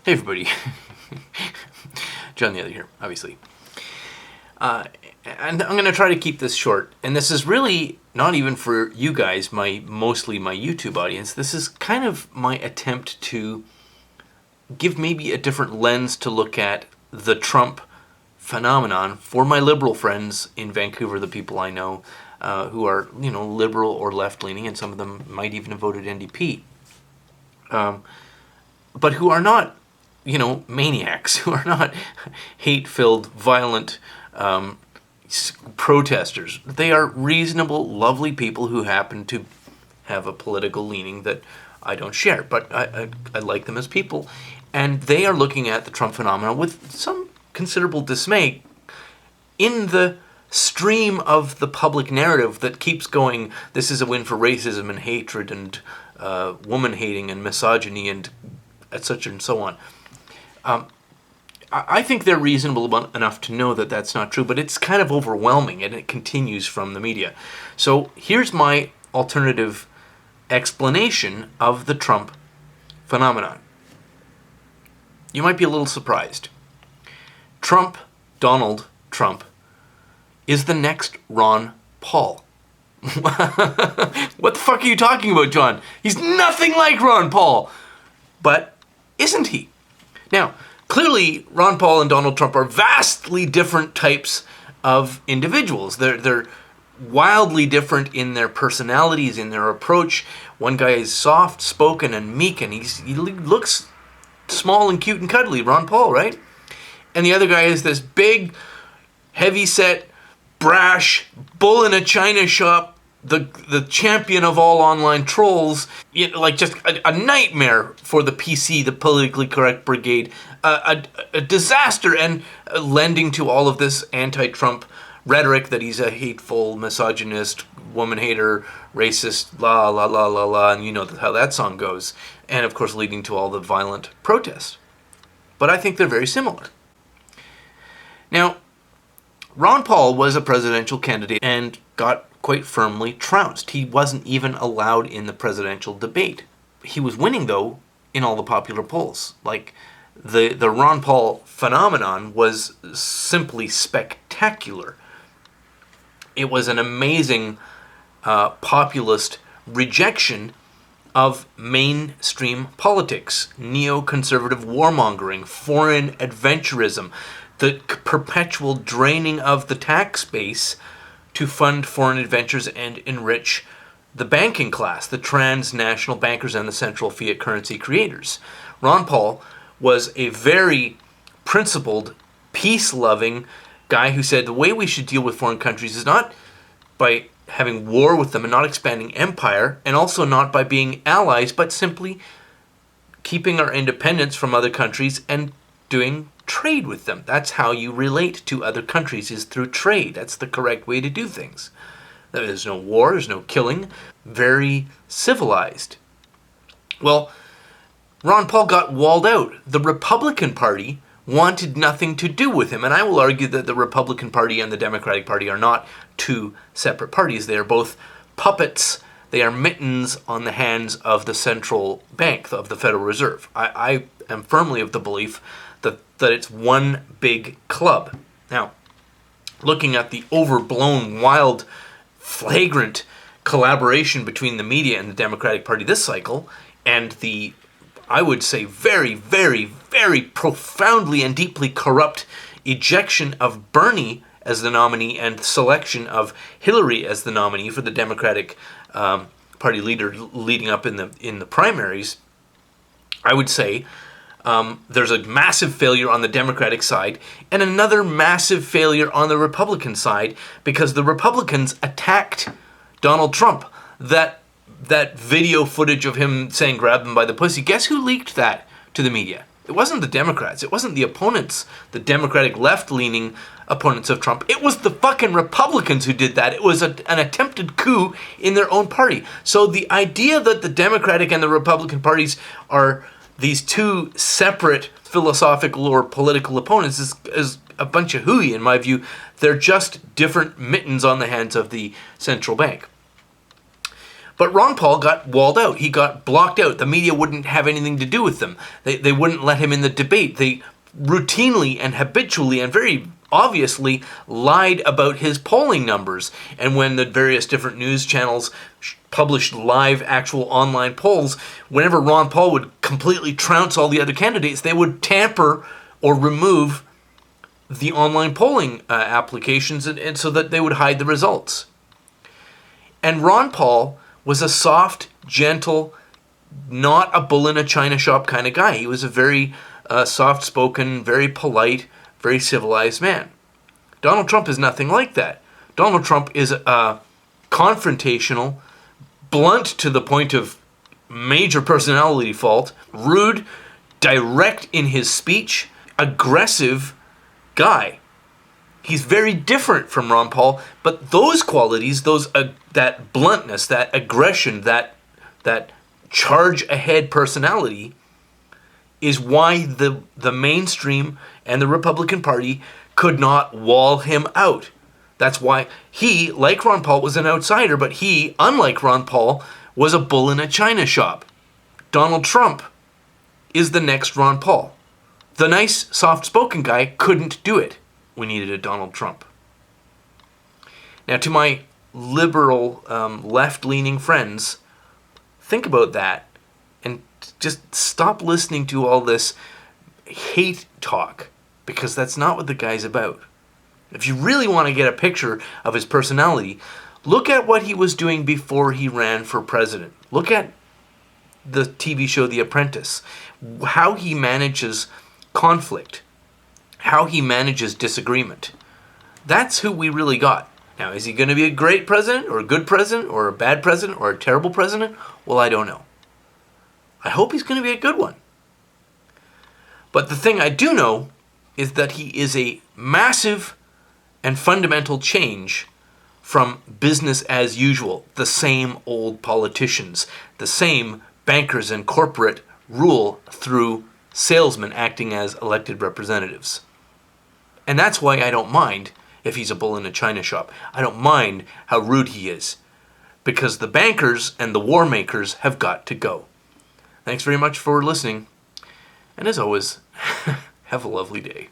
Hey everybody, John the Other here, obviously. And I'm going to try to keep this short. And this is really not even for you guys, mostly my YouTube audience. This is kind of my attempt to give maybe a different lens to look at the Trump phenomenon for my liberal friends in Vancouver, the people I know who are, liberal or left-leaning, and some of them might even have voted NDP. But who are not, maniacs, who are not hate-filled, violent protesters. They are reasonable, lovely people who happen to have a political leaning that I don't share, but I like them as people. And they are looking at the Trump phenomenon with some considerable dismay in the stream of the public narrative that keeps going, this is a win for racism and hatred and woman-hating and misogyny and etc. and so on. I think they're reasonable enough to know that that's not true, but it's kind of overwhelming, and it continues from the media. So here's my alternative explanation of the Trump phenomenon. You might be a little surprised. Donald Trump, is the next Ron Paul. What the fuck are you talking about, John? He's nothing like Ron Paul. But isn't he? Now, clearly, Ron Paul and Donald Trump are vastly different types of individuals. They're wildly different in their personalities, in their approach. One guy is soft-spoken and meek, and he looks small and cute and cuddly, Ron Paul, right? And the other guy is this big, heavy-set, brash, bull in a china shop, the champion of all online trolls, just a nightmare for the PC, the politically correct brigade, a disaster, and lending to all of this anti-Trump rhetoric that he's a hateful, misogynist, woman-hater, racist, la la la la la, and you know how that song goes, and of course leading to all the violent protests. But I think they're very similar. Now, Ron Paul was a presidential candidate and got quite firmly trounced. He wasn't even allowed in the presidential debate. He was winning, though, in all the popular polls. Like, the Ron Paul phenomenon was simply spectacular. It was an amazing populist rejection of mainstream politics, neoconservative warmongering, foreign adventurism, the perpetual draining of the tax base to fund foreign adventures and enrich the banking class, the transnational bankers and the central fiat currency creators. Ron Paul was a very principled, peace-loving guy who said the way we should deal with foreign countries is not by having war with them and not expanding empire, and also not by being allies, but simply keeping our independence from other countries and doing trade with them. That's how you relate to other countries, is through trade. That's the correct way to do things. There's no war, there's no killing. Very civilized. Well, Ron Paul got walled out. The Republican Party wanted nothing to do with him, and I will argue that the Republican Party and the Democratic Party are not two separate parties. They are both puppets. They are mittens on the hands of the central bank, of the Federal Reserve. I am firmly of the belief that it's one big club. Now, looking at the overblown, wild, flagrant collaboration between the media and the Democratic Party this cycle, and the, I would say, very, very, very profoundly and deeply corrupt ejection of Bernie as the nominee and selection of Hillary as the nominee for the Democratic Party leader leading up in the primaries, I would say there's a massive failure on the Democratic side and another massive failure on the Republican side, because the Republicans attacked Donald Trump. That video footage of him saying grab them by the pussy, guess who leaked that to the media? It wasn't the Democrats. It wasn't the opponents, the Democratic left-leaning opponents of Trump. It was the fucking Republicans who did that. It was an attempted coup in their own party. So the idea that the Democratic and the Republican parties are these two separate philosophical or political opponents is a bunch of hooey, in my view. They're just different mittens on the hands of the central bank. But Ron Paul got walled out. He got blocked out. The media wouldn't have anything to do with them. They wouldn't let him in the debate. They routinely and habitually and very obviously lied about his polling numbers. And when the various different news channels published live actual online polls, whenever Ron Paul would completely trounce all the other candidates, they would tamper or remove the online polling applications and so that they would hide the results. And Ron Paul was a soft, gentle, not a bull in a china shop kind of guy. He was a very soft-spoken, very polite, very civilized man. Donald Trump is nothing like that. Donald Trump is confrontational, blunt to the point of major personality fault, rude, direct in his speech, aggressive guy. He's very different from Ron Paul, but those qualities, that bluntness, that aggression, that charge ahead personality is why the mainstream and the Republican Party could not wall him out. That's why he, like Ron Paul, was an outsider, but he, unlike Ron Paul, was a bull in a china shop. Donald Trump is the next Ron Paul. The nice, soft-spoken guy couldn't do it. We needed a Donald Trump. Now, to my liberal, left-leaning friends, think about that and just stop listening to all this hate talk, because that's not what the guy's about. If you really want to get a picture of his personality, look at what he was doing before he ran for president. Look at the TV show The Apprentice, how he manages conflict, how he manages disagreement. That's who we really got. Now, is he going to be a great president or a good president or a bad president or a terrible president? Well, I don't know. I hope he's going to be a good one. But the thing I do know is that he is a massive and fundamental change from business as usual, the same old politicians, the same bankers and corporate rule through salesmen acting as elected representatives. And that's why I don't mind if he's a bull in a china shop. I don't mind how rude he is, because the bankers and the war makers have got to go. Thanks very much for listening, and as always, have a lovely day.